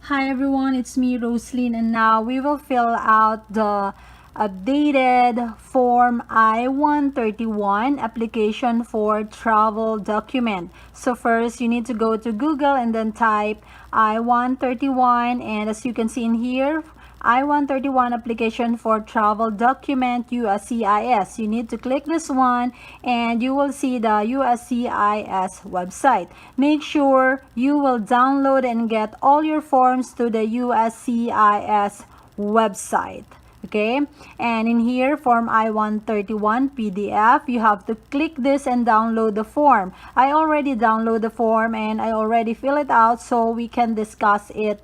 Hi everyone, it's me Roselyn, and now we will fill out the updated Form I-131 application for travel document. So first you need to go to Google and then type I-131, and as you can see in here, I-131 application for travel document USCIS. You need to click this one and you will see the USCIS website. Make sure you will download and get all your forms to the USCIS website. Okay, and in here, Form I-131 PDF, you have to click this and download the form. I already download the form and I already fill it out so we can discuss it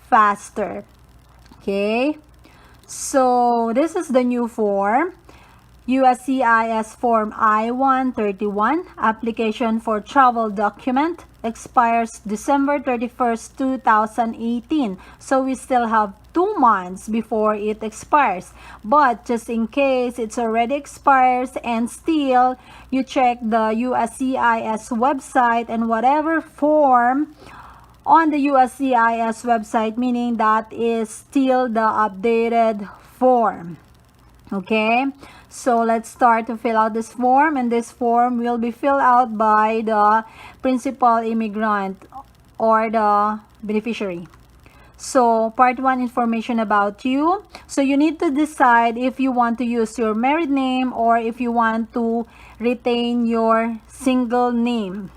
faster. Okay, so this is the new form. USCIS Form I-131 application for travel document expires December 31st, 2018. So we still have 2 months before it expires. But just in case it's already expires and still you check the USCIS website and whatever form on the USCIS website, meaning that is still the updated form. Okay, so let's start to fill out this form, and this form will be filled out by the principal immigrant or the beneficiary. So part 1, information about you. So you need to decide if you want to use your married name or if you want to retain your single name.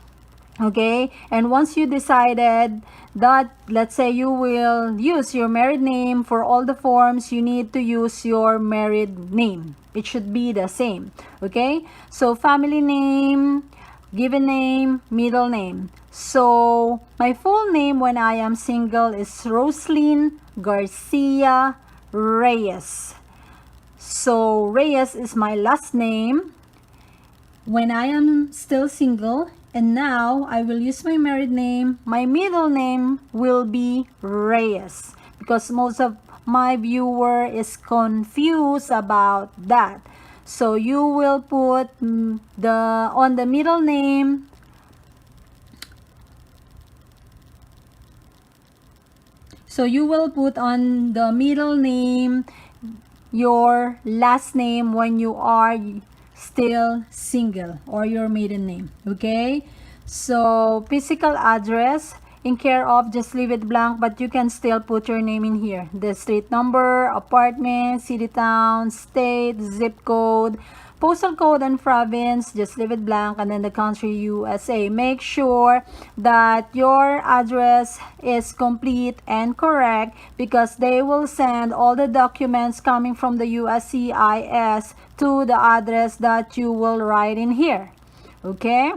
Okay, and once you decided that, let's say you will use your married name for all the forms, you need to use your married name. It should be the same. Okay, so family name, given name, middle name. So my full name when I am single is Roselyn Garcia Reyes. So Reyes is my last name when I am still single. And now I will use my married name. My middle name will be Reyes because most of my viewer is confused about that. So you will put on the middle name your last name when you are still single, or your maiden name. Okay, so physical address, in care of, just leave it blank, but you can still put your name in here. The street number, apartment, city, town, state, zip code, postal code, and province, just leave it blank, and then the country USA. Make sure that your address is complete and correct because they will send all the documents coming from the USCIS to the address that you will write in here. Okay,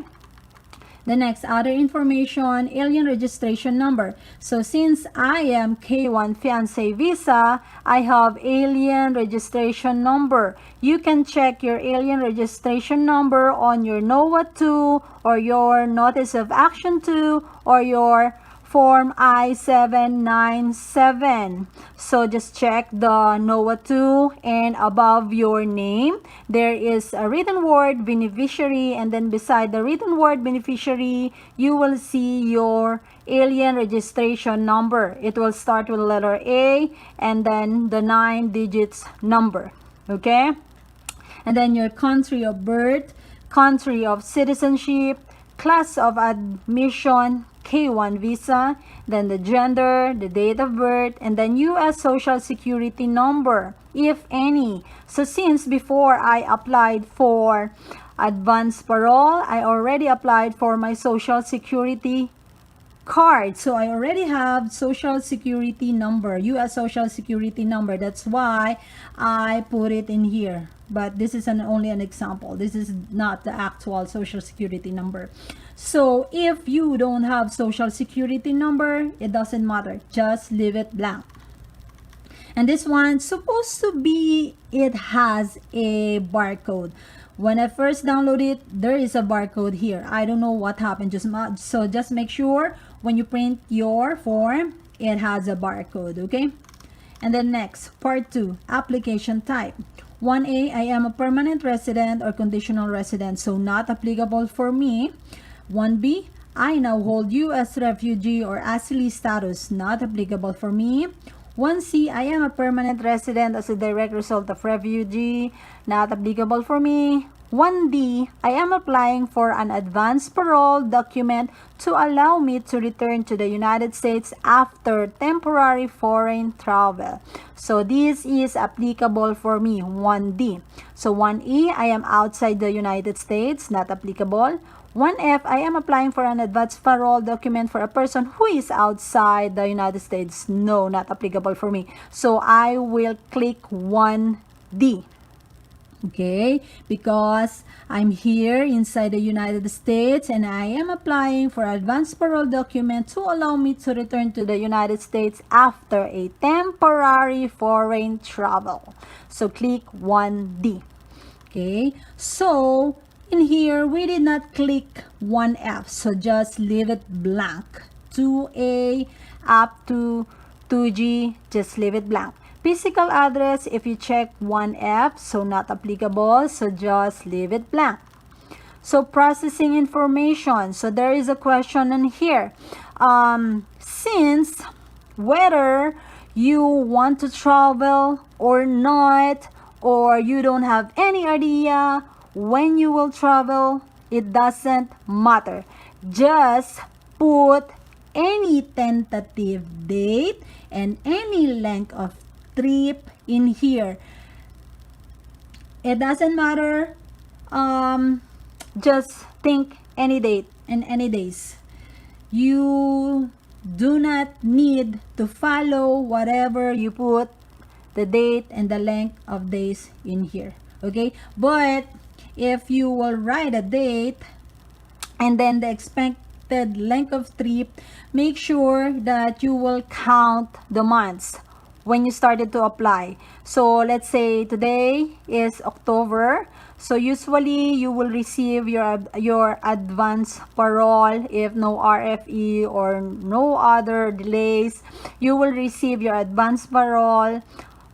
the next other information, alien registration number. So since I am K1 fiance visa, I have alien registration number. You can check your alien registration number on your NOAA 2 or your Notice of Action 2 or your Form I-797. So just check the NOAA 2, and above your name there is a written word beneficiary, and then beside the written word beneficiary you will see your alien registration number. It will start with the letter A and then the 9 digits number. Okay, and then your country of birth, country of citizenship, class of admission, K1 visa, then the gender, the date of birth, and then U.S. Social Security number, if any. So since before I applied for advance parole, I already applied for my Social Security card. So I already have Social Security number, U.S. Social Security number. That's why I put it in here. But this is only an example. This is not the actual Social Security number. So if you don't have Social Security number, it doesn't matter. Just leave it blank. And this one, supposed to be, it has a barcode. When I first downloaded it, there is a barcode here. I don't know what happened. So just make sure when you print your form, it has a barcode. Okay. And then next, part 2, application type. 1A, I am a permanent resident or conditional resident, so not applicable for me. 1B, I now hold U.S. refugee or asylum status, not applicable for me. 1C, I am a permanent resident as a direct result of refugee, not applicable for me. 1D, I am applying for an advance parole document to allow me to return to the United States after temporary foreign travel. So this is applicable for me, 1D. So 1E, I am outside the United States, not applicable. 1F, I am applying for an advance parole document for a person who is outside the United States. No, not applicable for me. So I will click 1D. Okay, because I'm here inside the United States and I am applying for advance parole document to allow me to return to the United States after a temporary foreign travel. So click 1D. Okay, so in here we did not click 1F, so just leave it blank. 2A up to 2G, just leave it blank. Physical address, if you check 1F, so not applicable, so just leave it blank. So processing information, so there is a question in here. Since whether you want to travel or not, or you don't have any idea when you will travel, it doesn't matter. Just put any tentative date and any length of trip in here. It doesn't matter. Just think any date and any days. You do not need to follow whatever you put the date and the length of days in here. Okay, but if you will write a date and then the expected length of trip, make sure that you will count the months when you started to apply. So let's say today is October. So usually you will receive your advance parole if no RFE or no other delays. You will receive your advance parole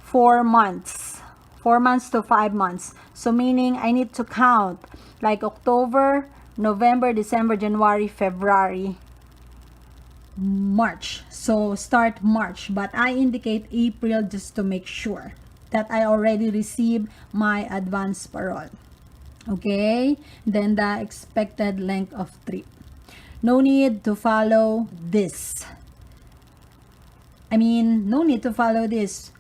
4 months. 4 months to 5 months. So meaning I need to count like October, November, December, January, February, March. So start March, but I indicate April just to make sure that I already received my advance parole. Okay, then the expected length of trip. No need to follow this. No need to follow this.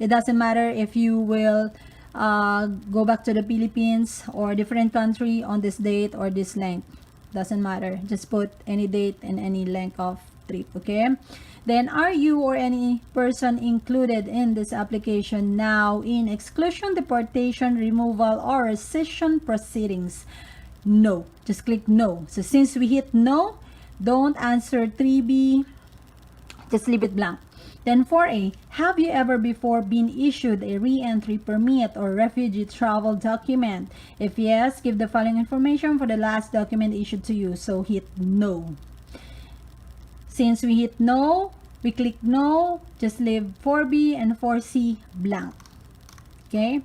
It doesn't matter if you will go back to the Philippines or different country on this date or this length. Doesn't matter. Just put any date and any length of trip. Okay. Then, are you or any person included in this application now in exclusion, deportation, removal, or rescission proceedings? No. Just click no. So since we hit no, don't answer 3B. Just leave it blank. Then 4A, have you ever before been issued a re-entry permit or refugee travel document? If yes, give the following information for the last document issued to you. So hit no. Since we hit no, we click no, just leave 4B and 4C blank. Okay?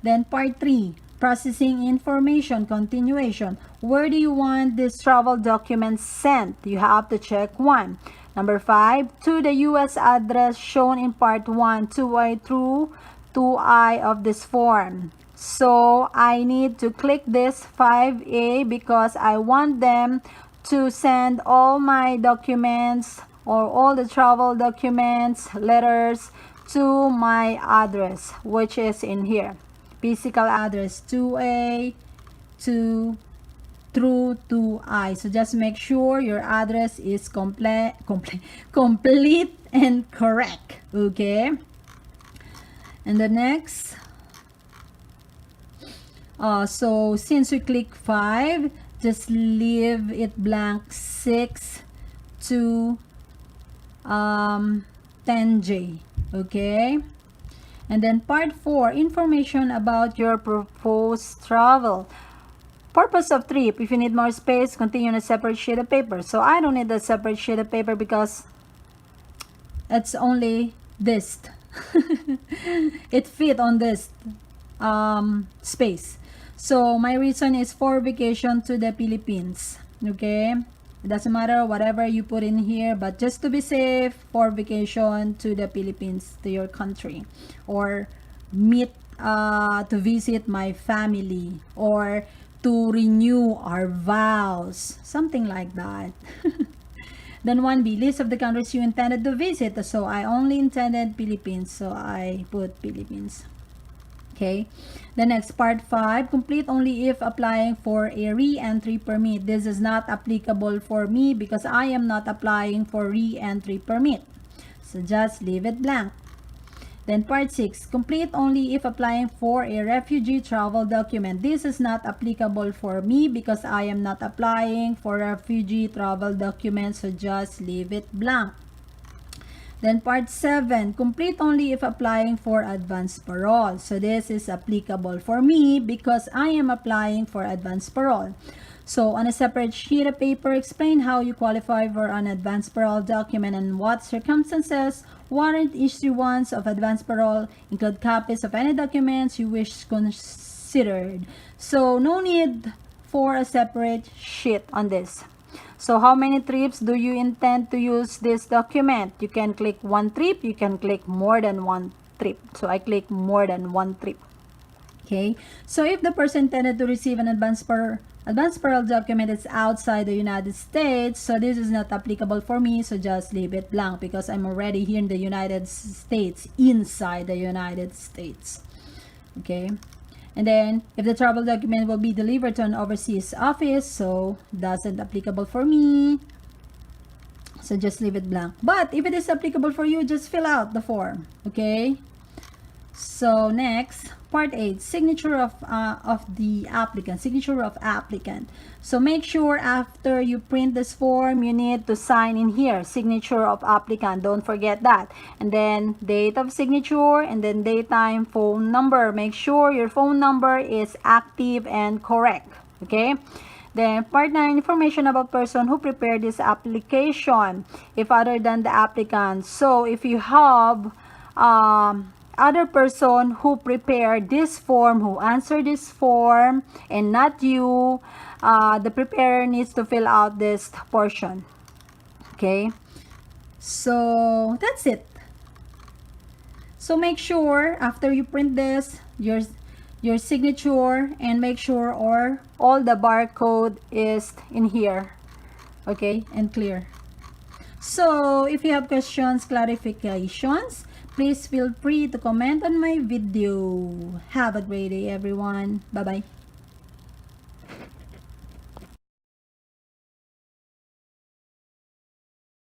Then part 3, processing information, continuation. Where do you want this travel document sent? You have to check 1. Number 5, to the U.S. address shown in part 1, 2I through 2I of this form. So I need to click this 5A because I want them to send all my documents or all the travel documents, letters to my address, which is in here. Physical address 2A to through 2I. So just make sure your address is complete and correct. Okay. And the next, so since we click 5, just leave it blank 6 to 10J. Okay. And then part 4, information about your proposed travel. Purpose of trip, if you need more space, continue on a separate sheet of paper. So I don't need a separate sheet of paper because it's only this. It fit on this space. So my reason is for vacation to the Philippines. Okay, it doesn't matter whatever you put in here, but just to be safe, for vacation to the Philippines, to your country, or meet to visit my family, or to renew our vows, something like that. Then 1B, list of the countries you intended to visit. So I only intended Philippines, so I put Philippines. Okay, the next part 5, complete only if applying for a re-entry permit. This is not applicable for me because I am not applying for re-entry permit, so just leave it blank. Then part 6, complete only if applying for a refugee travel document. This is not applicable for me because I am not applying for refugee travel document, so just leave it blank. Then part 7, complete only if applying for advance parole. So this is applicable for me because I am applying for advance parole. So on a separate sheet of paper, explain how you qualify for an advance parole document and what circumstances warrant issuance of advance parole. Include copies of any documents you wish considered. So no need for a separate sheet on this. So how many trips do you intend to use this document? You can click one trip, you can click more than one trip. So I click more than one trip. Okay, so if the person intended to receive an advance parole document is outside the United States, so this is not applicable for me, so just leave it blank because I'm already here in the United States, inside the United States. Okay, and then if the travel document will be delivered to an overseas office, so doesn't applicable for me, so just leave it blank. But if it is applicable for you, just fill out the form. Okay, so next, part 8, signature of the applicant, signature of applicant. So make sure after you print this form, you need to sign in here, signature of applicant. Don't forget that. And then date of signature, and then daytime, phone number. Make sure your phone number is active and correct. Okay. Then part 9, information about person who prepared this application, if other than the applicant. So if you have other person who prepared this form, who answered this form, and not you, the preparer needs to fill out this portion. Okay, so that's it. So make sure after you print this, your signature, and make sure all the barcode is in here. Okay, and clear. So if you have questions, clarifications, please feel free to comment on my video. Have a great day, everyone. Bye-bye.